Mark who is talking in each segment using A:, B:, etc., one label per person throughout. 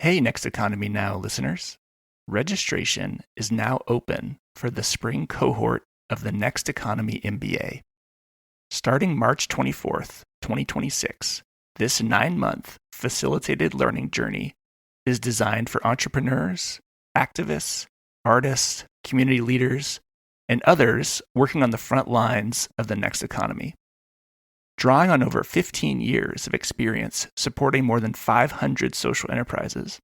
A: Hey, Next Economy Now listeners. Registration is now open for the spring cohort of the Next Economy MBA. Starting March 24th, 2026, this 9-month facilitated learning journey is designed for entrepreneurs, activists, artists, community leaders, and others working on the front lines of the next economy. Drawing on over 15 years of experience supporting more than 500 social enterprises,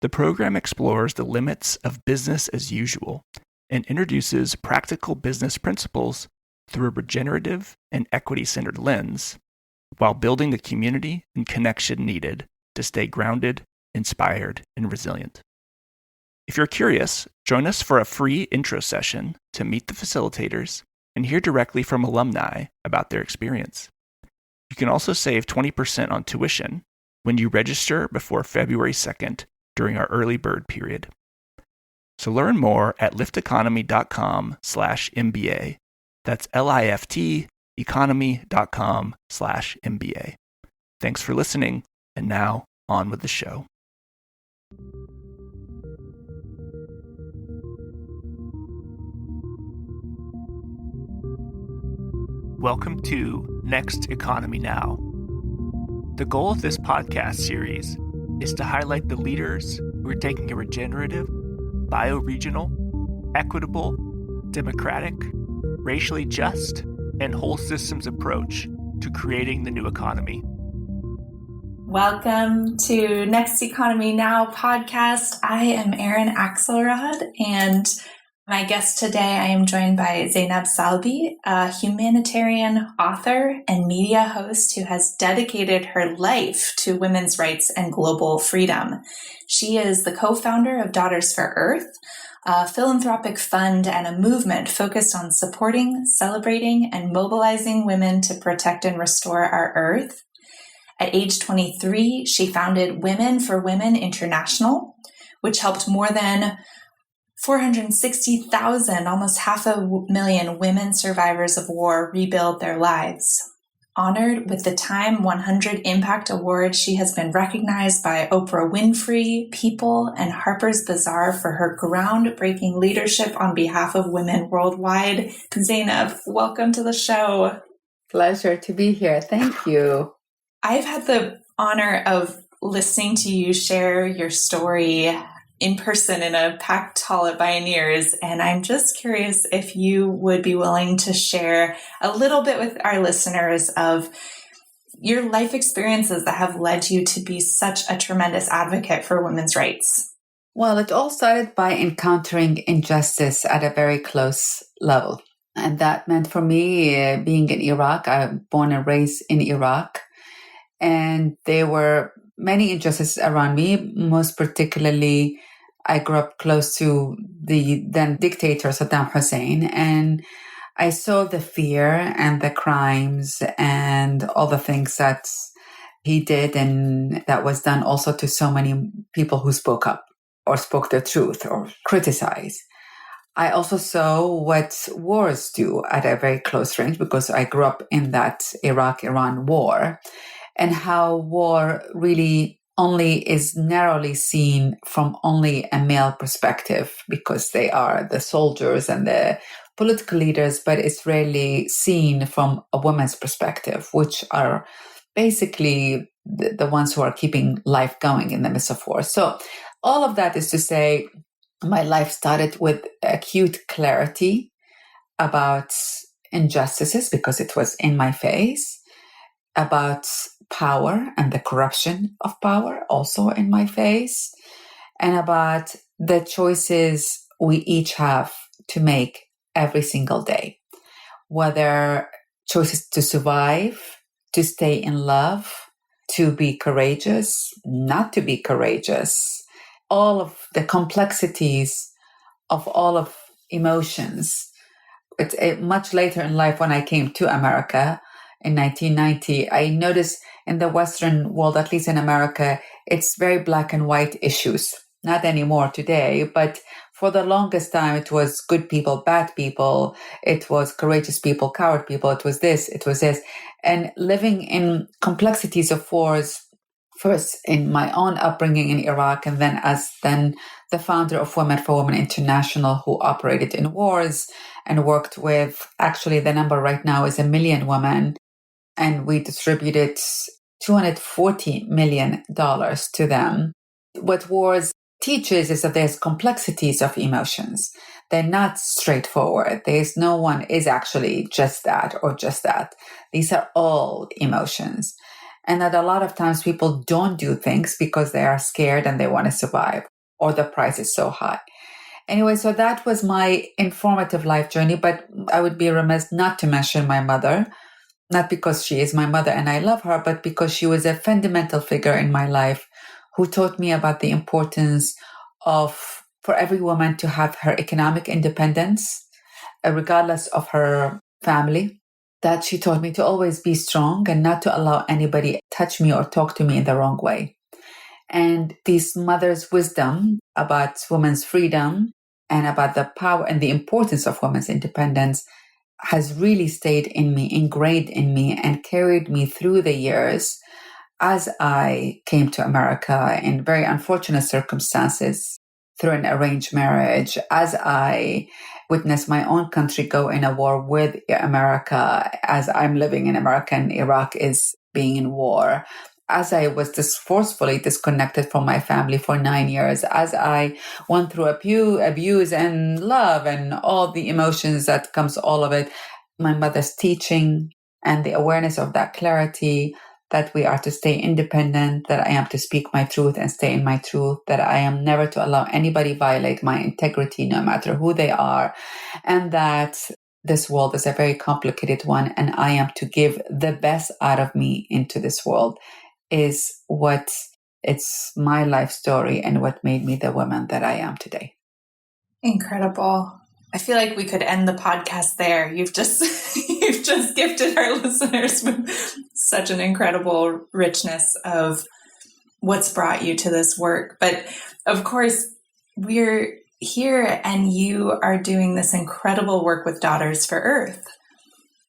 A: the program explores the limits of business as usual and introduces practical business principles through a regenerative and equity-centered lens, while building the community and connection needed to stay grounded, inspired, and resilient. If you're curious, join us for a free intro session to meet the facilitators and hear directly from alumni about their experience. You can also save 20% on tuition when you register before February 2nd during our early bird period. So learn more at lifteconomy.com/MBA. That's LIFT economy.com/MBA. Thanks for listening, and now on with the show. Welcome to Next Economy Now. The goal of this podcast series is to highlight the leaders who are taking a regenerative, bioregional, equitable, democratic, racially just, and whole systems approach to creating the new economy.
B: Welcome to Next Economy Now podcast. I am Erin Axelrod, and my guest today, I am joined by Zainab Salbi, a humanitarian author and media host who has dedicated her life to women's rights and global freedom. She is the co-founder of Daughters for Earth, a philanthropic fund and a movement focused on supporting, celebrating, and mobilizing women to protect and restore our Earth. At age 23, she founded Women for Women International, which helped more than 460,000, almost 500,000 women survivors of war rebuild their lives. Honored with the Time 100 Impact Award, she has been recognized by Oprah Winfrey, People, and Harper's Bazaar for her groundbreaking leadership on behalf of women worldwide. Zainab, welcome to the show.
C: Pleasure to be here. Thank you.
B: I've had the honor of listening to you share your story in person in a packed hall at Bioneers, and I'm just curious if you would be willing to share a little bit with our listeners of your life experiences that have led you to be such a tremendous advocate for women's rights.
C: Well, it all started by encountering injustice at a very close level. And that meant for me being in Iraq. I'm born and raised in Iraq. And there were many injustices around me, most particularly I grew up close to the then dictator Saddam Hussein, and I saw the fear and the crimes and all the things that he did, and that was done also to so many people who spoke up or spoke the truth or criticized. I also saw what wars do at a very close range because I grew up in that Iraq-Iran war, and how war really only is narrowly seen from only a male perspective because they are the soldiers and the political leaders, but it's rarely seen from a woman's perspective, which are basically the ones who are keeping life going in the midst of war. So all of that is to say, my life started with acute clarity about injustices because it was in my face, about power and the corruption of power also in my face, and about the choices we each have to make every single day, whether choices to survive, to stay in love, to be courageous, not to be courageous, all of the complexities of all of emotions. It's much later in life when I came to America in 1990, I noticed in the Western world, at least in America, it's very black and white issues. Not anymore today, but for the longest time, it was good people, bad people. It was courageous people, coward people. It was this, it was this. And living in complexities of wars first in my own upbringing in Iraq, and then as the founder of Women for Women International, who operated in wars and worked with, actually the number right now is 1 million women, and we distributed $240 million to them. What wars teaches is that there's complexities of emotions. They're not straightforward. There's no one is actually just that or just that. These are all emotions. And that a lot of times people don't do things because they are scared and they want to survive, or the price is so high. Anyway, so that was my informative life journey, but I would be remiss not to mention my mother, not because she is my mother and I love her, but because she was a fundamental figure in my life who taught me about the importance for every woman to have her economic independence, regardless of her family. That she taught me to always be strong and not to allow anybody touch me or talk to me in the wrong way. And this mother's wisdom about women's freedom and about the power and the importance of women's independence has really stayed in me, ingrained in me, and carried me through the years as I came to America in very unfortunate circumstances through an arranged marriage, as I witnessed my own country go in a war with America, as I'm living in America and Iraq is being in war, as I was forcefully disconnected from my family for 9 years, as I went through abuse and love and all the emotions that comes all of it, my mother's teaching and the awareness of that clarity, that we are to stay independent, that I am to speak my truth and stay in my truth, that I am never to allow anybody violate my integrity, no matter who they are, and that this world is a very complicated one, and I am to give the best out of me into this world, is what it's my life story and what made me the woman that I am today.
B: Incredible. I feel like we could end the podcast there. You've just gifted our listeners with such an incredible richness of what's brought you to this work. But of course, we're here and you are doing this incredible work with Daughters for Earth.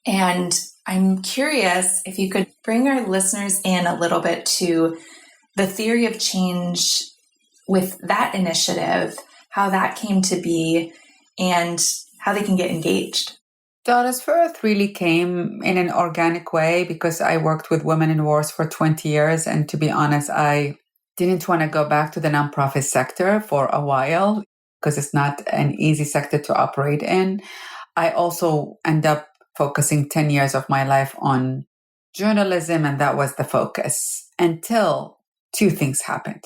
B: And I'm curious if you could bring our listeners in a little bit to the theory of change with that initiative, how that came to be, and how they can get engaged.
C: Daughters for Earth really came in an organic way because I worked with women in wars for 20 years. And to be honest, I didn't want to go back to the nonprofit sector for a while because it's not an easy sector to operate in. I also end up focusing 10 years of my life on journalism, and that was the focus until two things happened.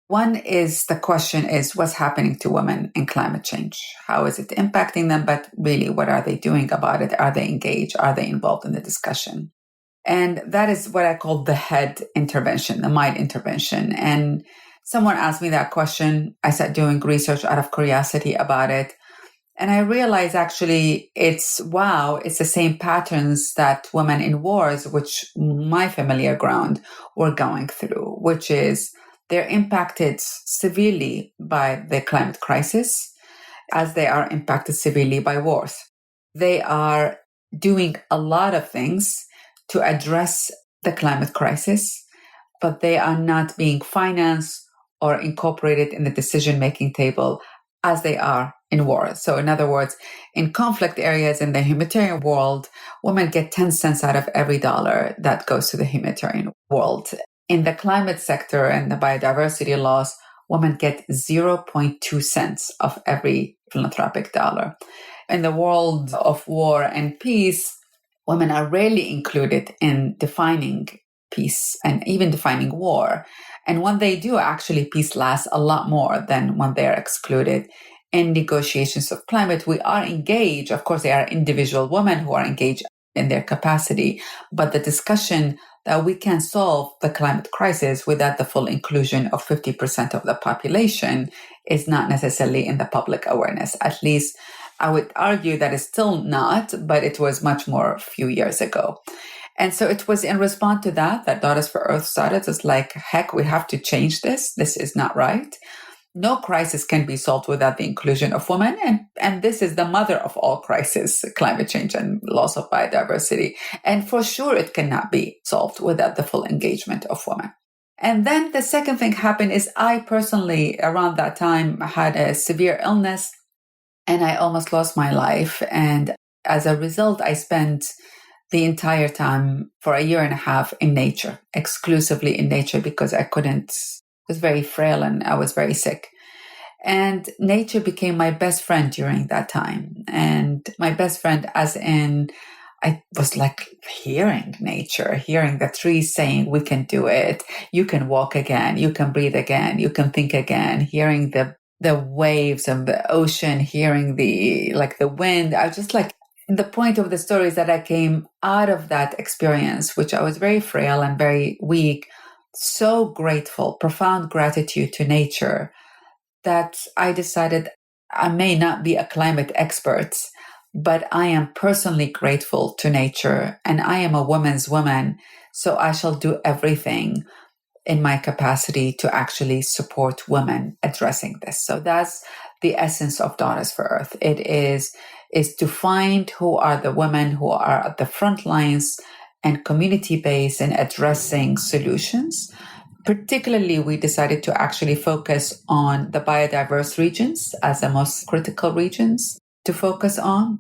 C: One is the question is what's happening to women in climate change? How is it impacting them? But really, what are they doing about it? Are they engaged? Are they involved in the discussion? And that is what I call the head intervention, the mind intervention. And someone asked me that question. I started doing research out of curiosity about it. And I realized actually it's the same patterns that women in wars, which my familiar ground, were going through, which is they're impacted severely by the climate crisis as they are impacted severely by wars. They are doing a lot of things to address the climate crisis, but they are not being financed or incorporated in the decision-making table as they are in war. So in other words, in conflict areas in the humanitarian world, women get 10 cents out of every dollar that goes to the humanitarian world. In the climate sector and the biodiversity laws, women get 0.2 cents of every philanthropic dollar. In the world of war and peace, women are rarely included in defining peace and even defining war. And when they do, actually, peace lasts a lot more than when they're excluded. In negotiations of climate, we are engaged. Of course, there are individual women who are engaged in their capacity, but the discussion that we can solve the climate crisis without the full inclusion of 50% of the population is not necessarily in the public awareness. At least I would argue that it's still not, but it was much more a few years ago. And so it was in response to that Daughters for Earth started. It's like, heck, we have to change this. This is not right. No crisis can be solved without the inclusion of women. And this is the mother of all crises, climate change and loss of biodiversity. And for sure, it cannot be solved without the full engagement of women. And then the second thing happened is I personally, around that time, had a severe illness and I almost lost my life. And as a result, I spent the entire time for a year and a half in nature, exclusively in nature, because I was very frail and I was very sick. And nature became my best friend during that time. And my best friend, as in, I was like hearing nature, hearing the trees saying, we can do it. You can walk again. You can breathe again. You can think again. Hearing the waves of the ocean, hearing the wind. I was just like, the point of the story is that I came out of that experience, which I was very frail and very weak, so grateful, profound gratitude to nature, that I decided I may not be a climate expert, but I am personally grateful to nature and I am a woman's woman. So I shall do everything in my capacity to actually support women addressing this. So that's the essence of Daughters for Earth. It is to find who are the women who are at the front lines and community-based in addressing solutions. Particularly, we decided to actually focus on the biodiverse regions as the most critical regions to focus on.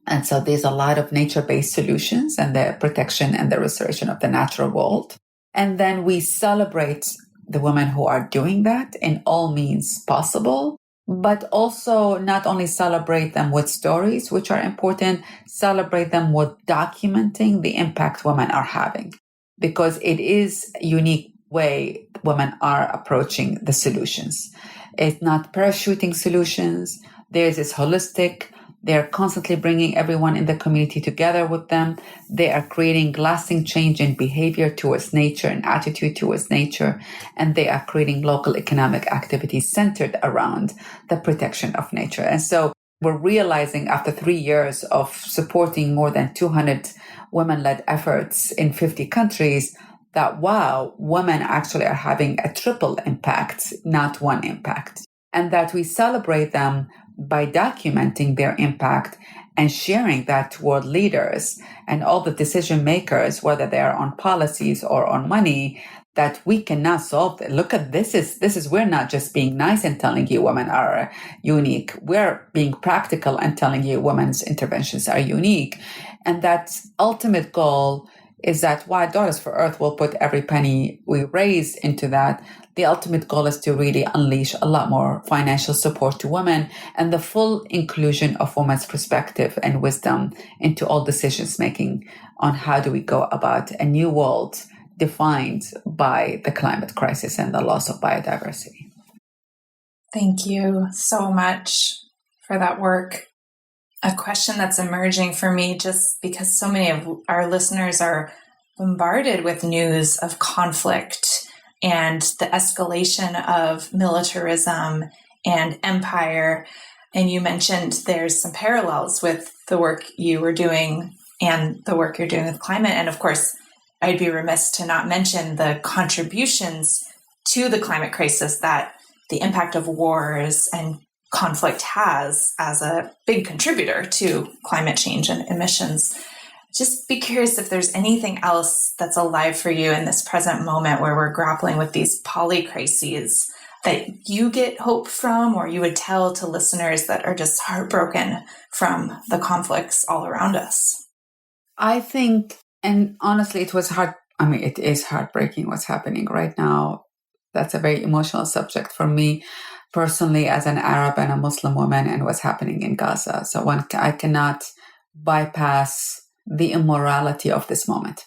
C: And so there's a lot of nature-based solutions and the protection and the restoration of the natural world. And then we celebrate the women who are doing that in all means possible, but also not only celebrate them with stories, which are important, celebrate them with documenting the impact women are having, because it is a unique way women are approaching the solutions. It's not parachuting solutions. There's this holistic. They're constantly bringing everyone in the community together with them. They are creating lasting change in behavior towards nature and attitude towards nature. And they are creating local economic activities centered around the protection of nature. And so we're realizing after 3 years of supporting more than 200 women-led efforts in 50 countries that, wow, women actually are having a triple impact, not one impact. And that we celebrate them by documenting their impact and sharing that toward leaders and all the decision makers, whether they are on policies or on money, that we cannot solve it. Look at this is we're not just being nice and telling you women are unique. We're being practical and telling you women's interventions are unique. And that ultimate goal is that while Daughters for Earth will put every penny we raise into that, the ultimate goal is to really unleash a lot more financial support to women and the full inclusion of women's perspective and wisdom into all decisions making on how do we go about a new world defined by the climate crisis and the loss of biodiversity.
B: Thank you so much for that work. A question that's emerging for me, just because so many of our listeners are bombarded with news of conflict and the escalation of militarism and empire. And you mentioned there's some parallels with the work you were doing and the work you're doing with climate. And of course, I'd be remiss to not mention the contributions to the climate crisis that the impact of wars and conflict has as a big contributor to climate change and emissions. Just be curious if there's anything else that's alive for you in this present moment where we're grappling with these polycrises that you get hope from, or you would tell to listeners that are just heartbroken from the conflicts all around us.
C: I think, and honestly, it is heartbreaking what's happening right now. That's a very emotional subject for me personally as an Arab and a Muslim woman, and what's happening in Gaza. So I cannot bypass the immorality of this moment.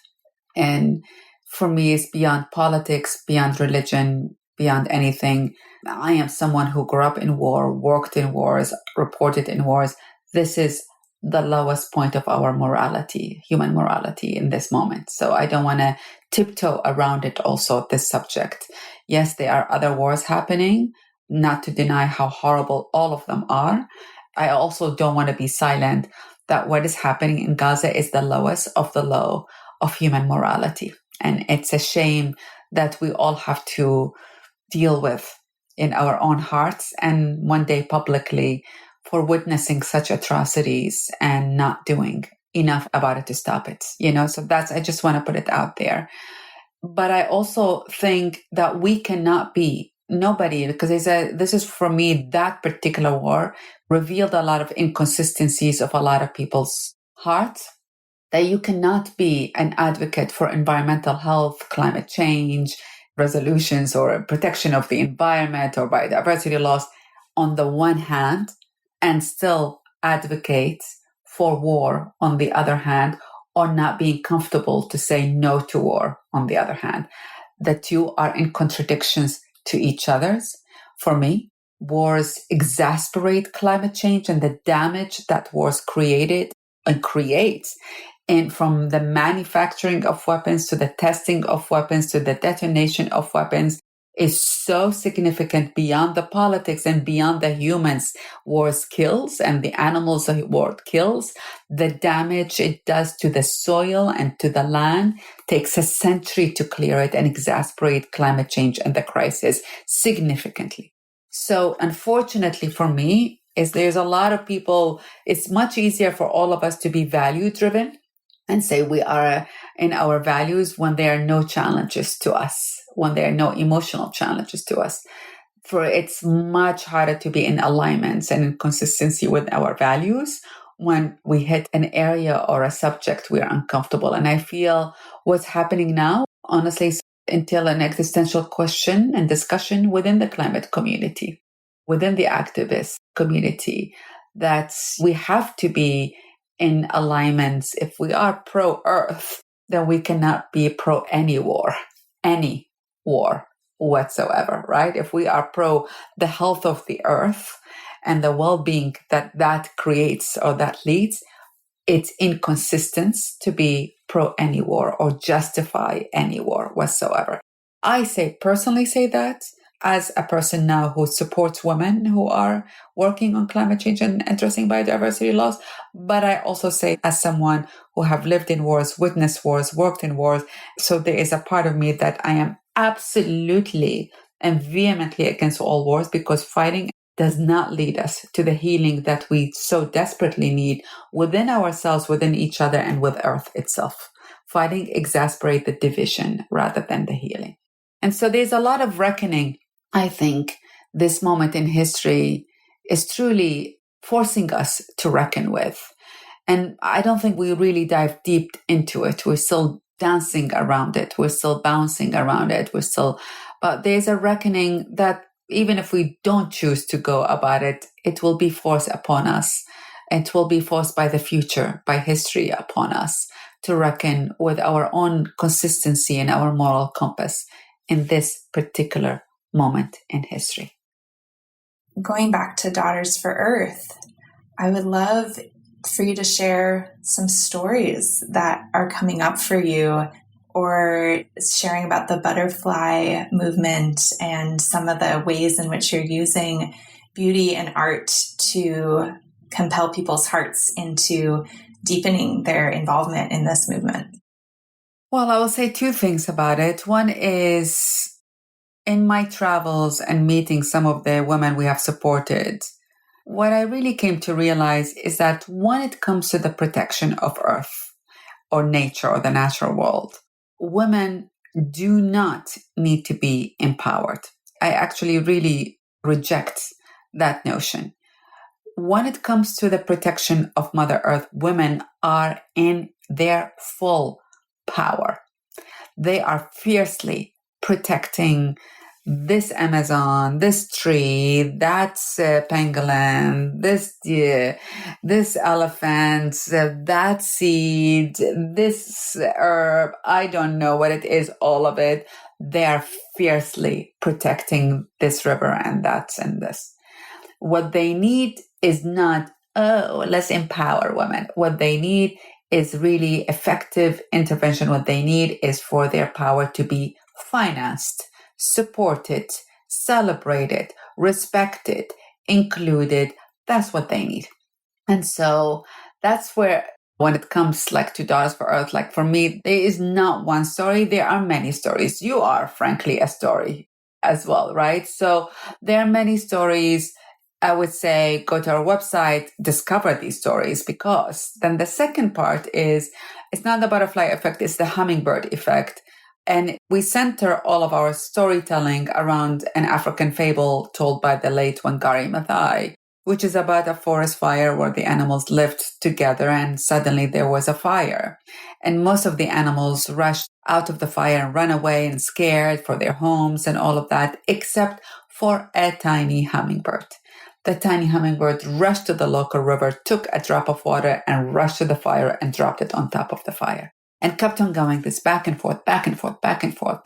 C: And for me, it's beyond politics, beyond religion, beyond anything. I am someone who grew up in war, worked in wars, reported in wars. This is the lowest point of our morality, human morality in this moment. So I don't want to tiptoe around it also, this subject. Yes, there are other wars happening, not to deny how horrible all of them are. I also don't want to be silent that what is happening in Gaza is the lowest of the low of human morality. And it's a shame that we all have to deal with in our own hearts and one day publicly for witnessing such atrocities and not doing enough about it to stop it. So I just want to put it out there. But I also think that we cannot be nobody, because this is for me, that particular war revealed a lot of inconsistencies of a lot of people's hearts, that you cannot be an advocate for environmental health, climate change, resolutions, or protection of the environment or biodiversity laws on the one hand, and still advocate for war on the other hand, or not being comfortable to say no to war on the other hand. The two are in contradictions to each other's. For me, wars exasperate climate change and the damage that wars created and creates. And from the manufacturing of weapons to the testing of weapons to the detonation of weapons is so significant beyond the politics and beyond the humans wars kills and the animals the war kills. The damage it does to the soil and to the land takes a century to clear it and exasperate climate change and the crisis significantly. So unfortunately for me, there's a lot of people, it's much easier for all of us to be value driven and say we are in our values when there are no challenges to us, when there are no emotional challenges to us. For it's much harder to be in alignments and in consistency with our values when we hit an area or a subject we're uncomfortable. And I feel what's happening now, honestly, until an existential question and discussion within the climate community, within the activist community, that we have to be in alignments. If we are pro-Earth, then we cannot be pro any war whatsoever, right? If we are pro the health of the Earth and the well-being that creates or that leads, it's inconsistent to be pro any war or justify any war whatsoever. I personally say that as a person now who supports women who are working on climate change and addressing biodiversity loss. But I also say as someone who have lived in wars, witnessed wars, worked in wars. So there is a part of me that I am absolutely and vehemently against all wars, because fighting does not lead us to the healing that we so desperately need within ourselves, within each other, and with Earth itself. Fighting exasperates the division rather than the healing. And so there's a lot of reckoning. I think this moment in history is truly forcing us to reckon with. And I don't think we really dive deep into it. We're still dancing around it. We're still bouncing around it. But there's a reckoning that even if we don't choose to go about it, it will be forced upon us. It will be forced by the future, by history upon us to reckon with our own consistency and our moral compass in this particular moment in history.
B: Going back to Daughters for Earth, I would love for you to share some stories that are coming up for you, or sharing about the butterfly movement and some of the ways in which you're using beauty and art to compel people's hearts into deepening their involvement in this movement.
C: Well, I will say two things about it. One is, in my travels and meeting some of the women we have supported, what I really came to realize is that when it comes to the protection of Earth or nature or the natural world, women do not need to be empowered. I actually really reject that notion. When it comes to the protection of Mother Earth, women are in their full power. They are fiercely protecting this Amazon, this tree, that pangolin, this deer, this elephant, that seed, this herb, I don't know what it is, all of it. They are fiercely protecting this river and that and this. What they need is not, let's empower women. What they need is really effective intervention. What they need is for their power to be financed, supported, celebrated, respected, included. That's what they need. And so that's where, when it comes to Daughters for Earth, for me, there is not one story. There are many stories. You are, frankly, a story as well, right? So there are many stories. I would say go to our website, discover these stories, because then the second part is, it's not the butterfly effect, it's the hummingbird effect. And we center all of our storytelling around an African fable told by the late Wangari Maathai, which is about a forest fire where the animals lived together and suddenly there was a fire. And most of the animals rushed out of the fire and ran away and scared for their homes and all of that, except for a tiny hummingbird. The tiny hummingbird rushed to the local river, took a drop of water and rushed to the fire and dropped it on top of the fire. And kept on going this back and forth, back and forth, back and forth.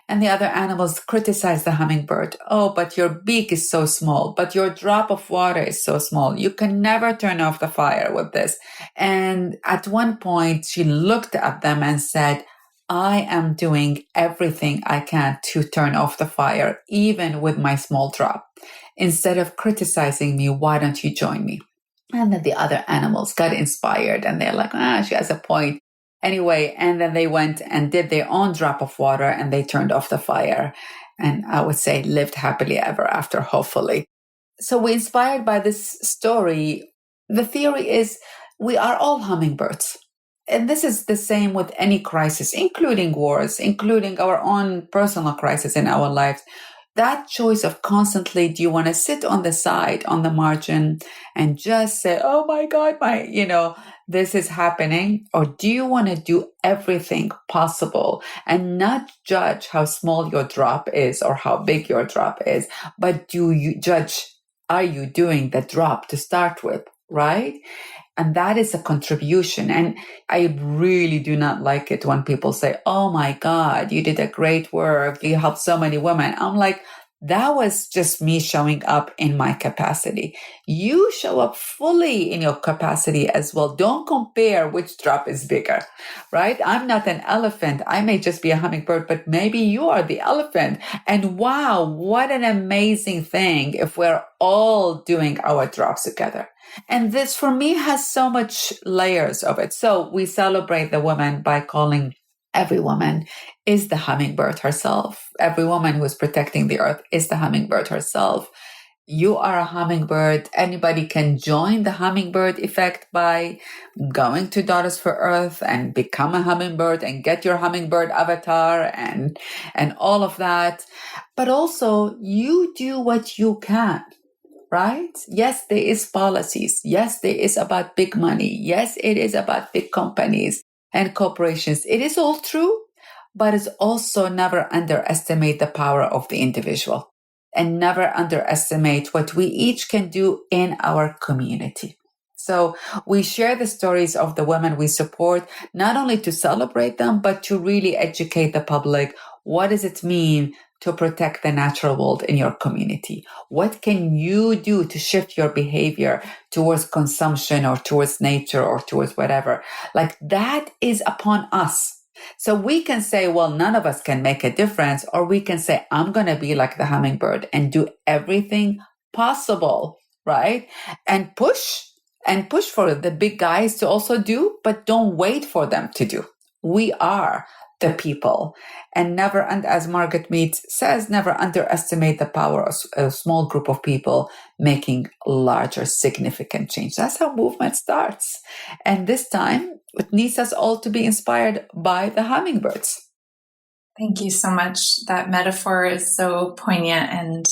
C: And the other animals criticized the hummingbird. Oh, but your beak is so small, but your drop of water is so small. You can never turn off the fire with this. And at one point, she looked at them and said, I am doing everything I can to turn off the fire, even with my small drop. Instead of criticizing me, why don't you join me? And then the other animals got inspired and they're like, she has a point. Anyway, and then they went and did their own drop of water and they turned off the fire. And I would say lived happily ever after, hopefully. So we're inspired by this story. The theory is we are all hummingbirds. And this is the same with any crisis, including wars, including our own personal crisis in our lives. That choice of constantly, do you want to sit on the side, on the margin, and just say, oh my God, this is happening? Or do you want to do everything possible and not judge how small your drop is or how big your drop is, but do you judge, are you doing the drop to start with, right? And that is a contribution. And I really do not like it when people say, oh my God, you did a great work. You helped so many women. I'm like, that was just me showing up in my capacity. You show up fully in your capacity as well. Don't compare which drop is bigger, right? I'm not an elephant. I may just be a hummingbird, but maybe you are the elephant. And wow, what an amazing thing if we're all doing our drops together. And this for me has so much layers of it. So we celebrate the woman by calling every woman is the hummingbird herself. Every woman who is protecting the earth is the hummingbird herself. You are a hummingbird. Anybody can join the Hummingbird Effect by going to Daughters for Earth and become a hummingbird and get your hummingbird avatar and all of that. But also you do what you can. Right? Yes, there is policies. Yes, there is about big money. Yes, it is about big companies and corporations. It is all true, but it's also never underestimate the power of the individual and never underestimate what we each can do in our community. So we share the stories of the women we support, not only to celebrate them, but to really educate the public. What does it mean to protect the natural world in your community? What can you do to shift your behavior towards consumption or towards nature or towards whatever? Like that is upon us. So we can say, well, none of us can make a difference, or we can say, I'm going to be like the hummingbird and do everything possible, right? And push for the big guys to also do, but don't wait for them to do. We are the people. And never, and as Margaret Mead says, never underestimate the power of a small group of people making larger, significant change. That's how movement starts. And this time, it needs us all to be inspired by the hummingbirds.
B: Thank you so much. That metaphor is so poignant. And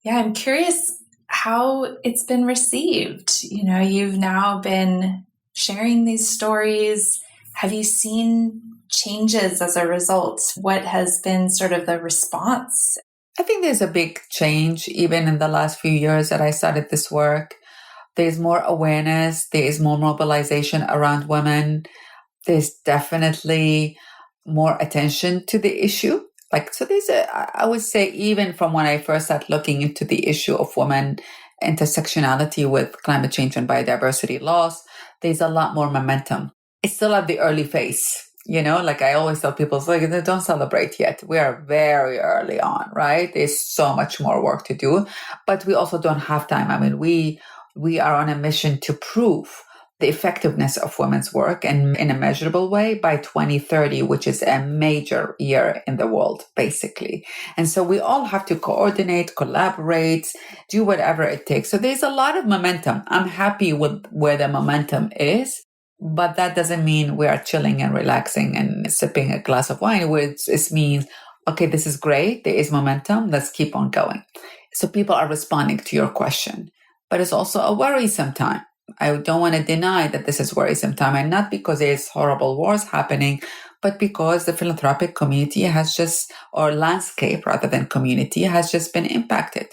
B: yeah, I'm curious how it's been received. You've now been sharing these stories. Have you seen changes as a result? What has been sort of the response?
C: I think there's a big change even in the last few years that I started this work. There's more awareness. There is more mobilization around women. There's definitely more attention to the issue. So there's I would say even from when I first started looking into the issue of women intersectionality with climate change and biodiversity loss, there's a lot more momentum. It's still at the early phase. I always tell people, don't celebrate yet. We are very early on, right? There's so much more work to do, but we also don't have time. I mean, we are on a mission to prove the effectiveness of women's work and in a measurable way by 2030, which is a major year in the world, basically. And so we all have to coordinate, collaborate, do whatever it takes. So there's a lot of momentum. I'm happy with where the momentum is. But that doesn't mean we are chilling and relaxing and sipping a glass of wine. It means, okay, this is great. There is momentum. Let's keep on going. So people are responding to your question. But it's also a worrisome time. I don't want to deny that this is worrisome time, and not because there's horrible wars happening, but because the philanthropic community has just, or landscape rather than community, has just been impacted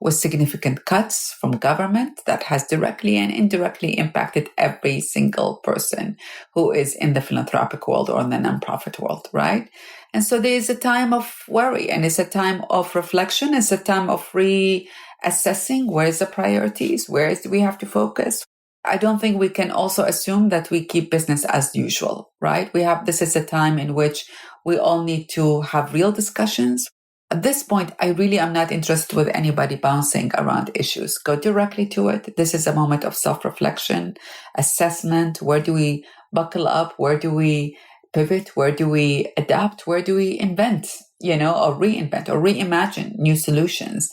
C: with significant cuts from government that has directly and indirectly impacted every single person who is in the philanthropic world or in the nonprofit world, right? And so there is a time of worry, and it's a time of reflection. It's a time of reassessing where is the priorities, where do we have to focus. I don't think we can also assume that we keep business as usual, right? This is a time in which we all need to have real discussions. At this point, I really am not interested with anybody bouncing around issues. Go directly to it. This is a moment of self-reflection, assessment. Where do we buckle up? Where do we pivot? Where do we adapt? Where do we invent, or reinvent or reimagine new solutions?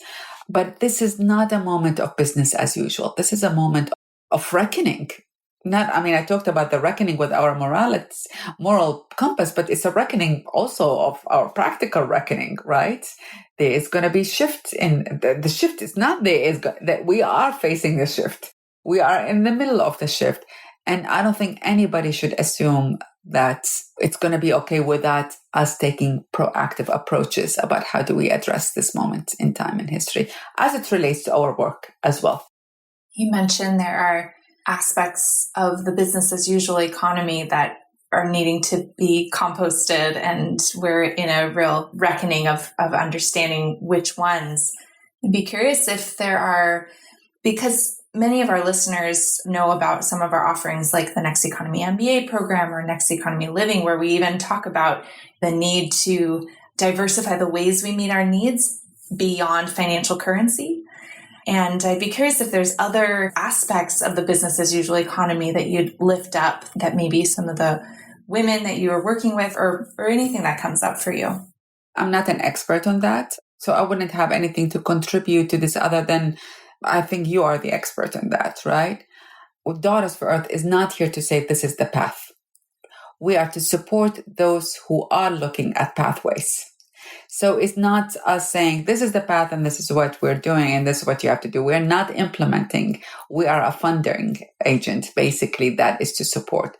C: But this is not a moment of business as usual. This is a moment of reckoning. I talked about the reckoning with our moral compass, but it's a reckoning also of our practical reckoning, right? There is going to be shift in the shift is not there, is that we are facing the shift. We are in the middle of the shift. And I don't think anybody should assume that it's going to be okay without us taking proactive approaches about how do we address this moment in time in history as it relates to our work as well.
B: You mentioned there are aspects of the business as usual economy that are needing to be composted, and we're in a real reckoning of understanding which ones. I'd be curious if there are, because many of our listeners know about some of our offerings like the Next Economy MBA program or Next Economy Living, where we even talk about the need to diversify the ways we meet our needs beyond financial currency. And I'd be curious if there's other aspects of the business as usual economy that you'd lift up, that maybe some of the women that you are working with or anything that comes up for you.
C: I'm not an expert on that, so I wouldn't have anything to contribute to this other than I think you are the expert on that, right? Daughters for Earth is not here to say this is the path. We are to support those who are looking at pathways. So it's not us saying this is the path and this is what we're doing and this is what you have to do. We're not implementing. We are a funding agent, basically, that is to support.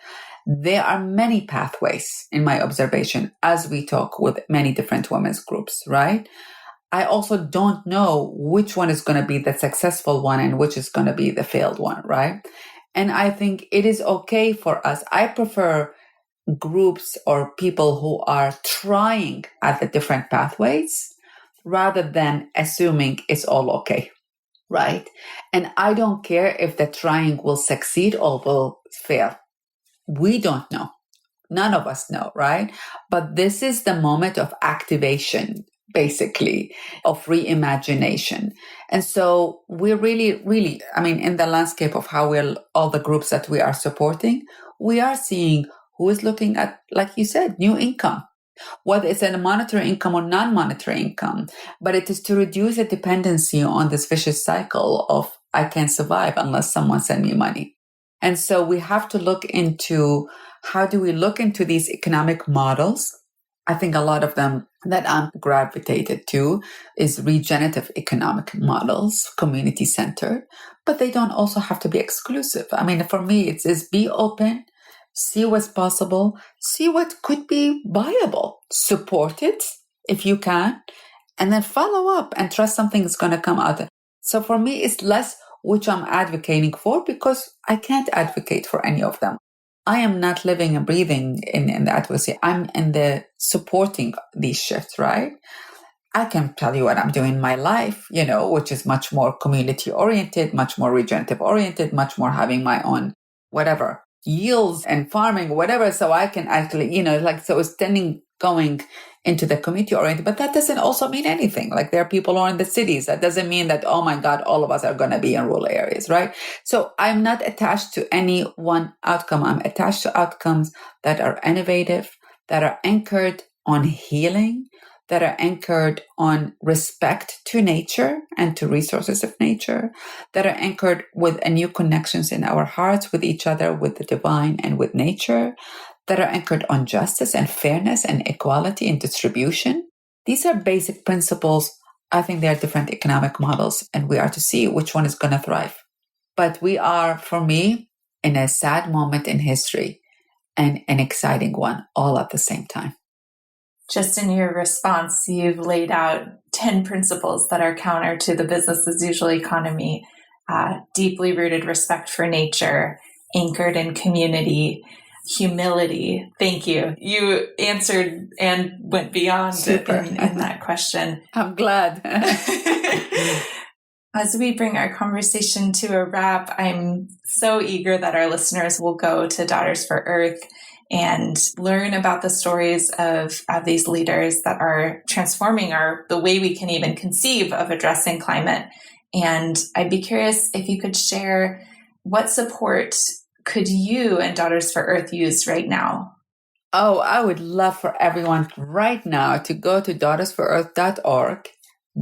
C: There are many pathways in my observation as we talk with many different women's groups, right? I also don't know which one is going to be the successful one and which is going to be the failed one, right? And I think it is okay for us. I prefer groups or people who are trying at the different pathways rather than assuming it's all okay, right? And I don't care if the trying will succeed or will fail. We don't know. None of us know, right? But this is the moment of activation, basically, of reimagination. And so we're really, in the landscape of how all the groups that we are supporting, we are seeing who is looking at, like you said, new income, whether it's a monetary income or non-monetary income, but it is to reduce the dependency on this vicious cycle of I can't survive unless someone send me money. And so we have to look into how do we look into these economic models. I think a lot of them that I'm gravitated to is regenerative economic models, community-centered, but they don't also have to be exclusive. For me, it's be open, see what's possible, see what could be viable, support it if you can, and then follow up and trust something is going to come out. So for me, it's less which I'm advocating for because I can't advocate for any of them. I am not living and breathing in the advocacy. I'm in the supporting these shifts, right? I can tell you what I'm doing in my life, which is much more community oriented, much more regenerative oriented, much more having my own whatever yields and farming, whatever. So I can actually, so it's going into the community oriented, but that doesn't also mean anything. Like there are people who are in the cities. That doesn't mean that, oh my God, all of us are going to be in rural areas, right? So I'm not attached to any one outcome. I'm attached to outcomes that are innovative, that are anchored on healing, that are anchored on respect to nature and to resources of nature, that are anchored with a new connections in our hearts with each other, with the divine and with nature, that are anchored on justice and fairness and equality and distribution. These are basic principles. I think they are different economic models, and we are to see which one is going to thrive. But we are, for me, in a sad moment in history and an exciting one all at the same time.
B: Just in your response, you've laid out 10 principles that are counter to the business as usual economy: deeply rooted respect for nature, anchored in community, humility. Thank you. You answered and went beyond in that question.
C: I'm glad.
B: As we bring our conversation to a wrap, I'm so eager that our listeners will go to Daughters for Earth and learn about the stories of these leaders that are transforming the way we can even conceive of addressing climate. And I'd be curious if you could share what support could you and Daughters for Earth use right now?
C: Oh, I would love for everyone right now to go to daughtersforearth.org,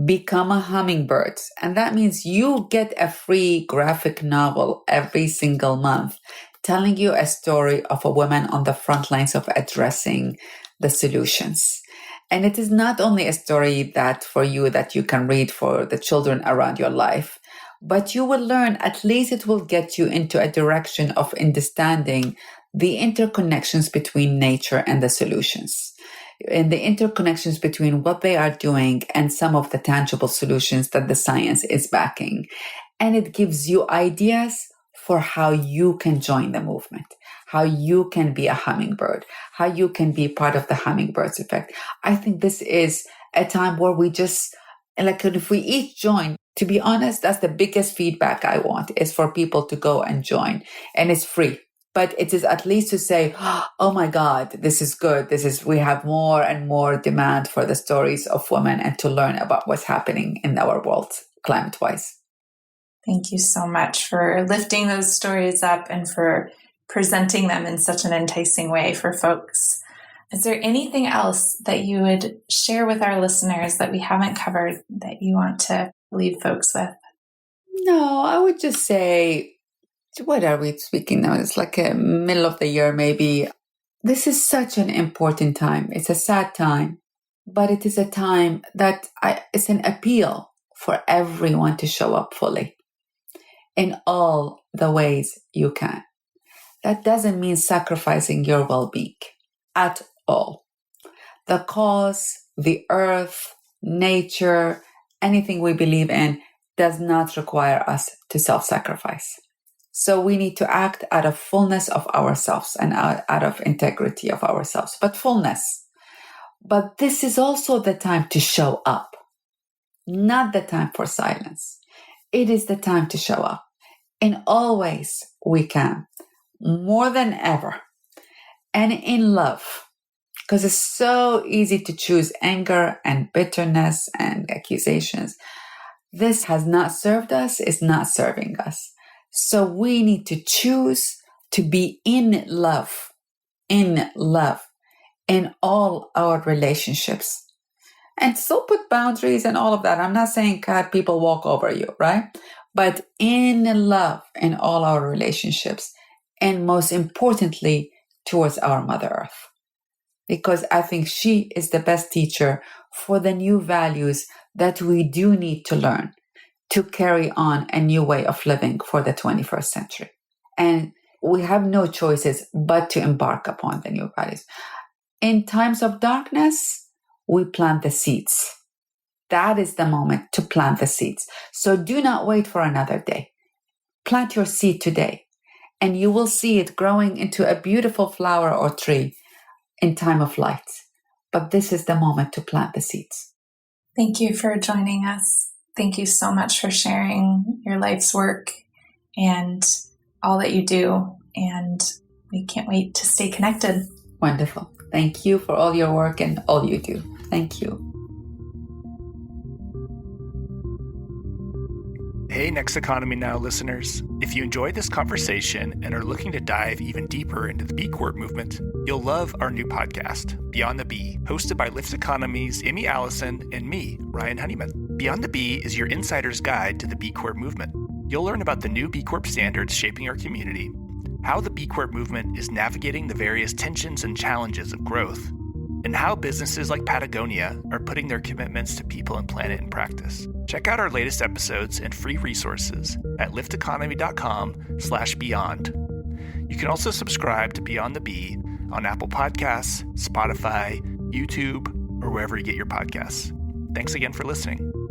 C: become a hummingbird. And that means you get a free graphic novel every single month telling you a story of a woman on the front lines of addressing the solutions. And it is not only a story that for you that you can read for the children around your life, but you will learn, at least it will get you into a direction of understanding the interconnections between nature and the solutions, and the interconnections between what they are doing and some of the tangible solutions that the science is backing. And it gives you ideas for how you can join the movement, how you can be a hummingbird, how you can be part of the Hummingbird Effect. I think this is a time where we just, if we each join, to be honest, that's the biggest feedback I want, is for people to go and join. And it's free. But it is at least to say, oh my God, this is good. We have more and more demand for the stories of women and to learn about what's happening in our world climate-wise.
B: Thank you so much for lifting those stories up and for presenting them in such an enticing way for folks. Is there anything else that you would share with our listeners that we haven't covered that you want to leave folks with?
C: No, I would just say, what are we speaking now? It's like a middle of the year, maybe. This is such an important time. It's a sad time, but it is a time that it's an appeal for everyone to show up fully in all the ways you can. That doesn't mean sacrificing your well-being at all. The cause, the earth, nature, anything we believe in does not require us to self-sacrifice. So we need to act out of fullness of ourselves and out of integrity of ourselves, but fullness. But this is also the time to show up, not the time for silence. It is the time to show up in all ways we can, more than ever, and in love, because it's so easy to choose anger and bitterness and accusations. This has not served us, it's not serving us. So we need to choose to be in love in all our relationships. And still put boundaries and all of that. I'm not saying God, people walk over you, right? But in love in all our relationships. And most importantly, towards our Mother Earth. Because I think she is the best teacher for the new values that we do need to learn to carry on a new way of living for the 21st century. And we have no choices but to embark upon the new values. In times of darkness, we plant the seeds. That is the moment to plant the seeds. So do not wait for another day. Plant your seed today, and you will see it growing into a beautiful flower or tree in time of light. But this is the moment to plant the seeds.
B: Thank you for joining us. Thank you so much for sharing your life's work and all that you do. And we can't wait to stay connected.
C: Wonderful. Thank you for all your work and all you do. Thank you.
A: Hey, Next Economy Now listeners. If you enjoyed this conversation and are looking to dive even deeper into the B Corp movement, you'll love our new podcast, Beyond the B, hosted by Lyft Economy's Emmy Allison and me, Ryan Honeyman. Beyond the B is your insider's guide to the B Corp movement. You'll learn about the new B Corp standards shaping our community, how the B Corp movement is navigating the various tensions and challenges of growth, and how businesses like Patagonia are putting their commitments to people and planet in practice. Check out our latest episodes and free resources at lifteconomy.com/beyond. You can also subscribe to Beyond the B on Apple Podcasts, Spotify, YouTube, or wherever you get your podcasts. Thanks again for listening.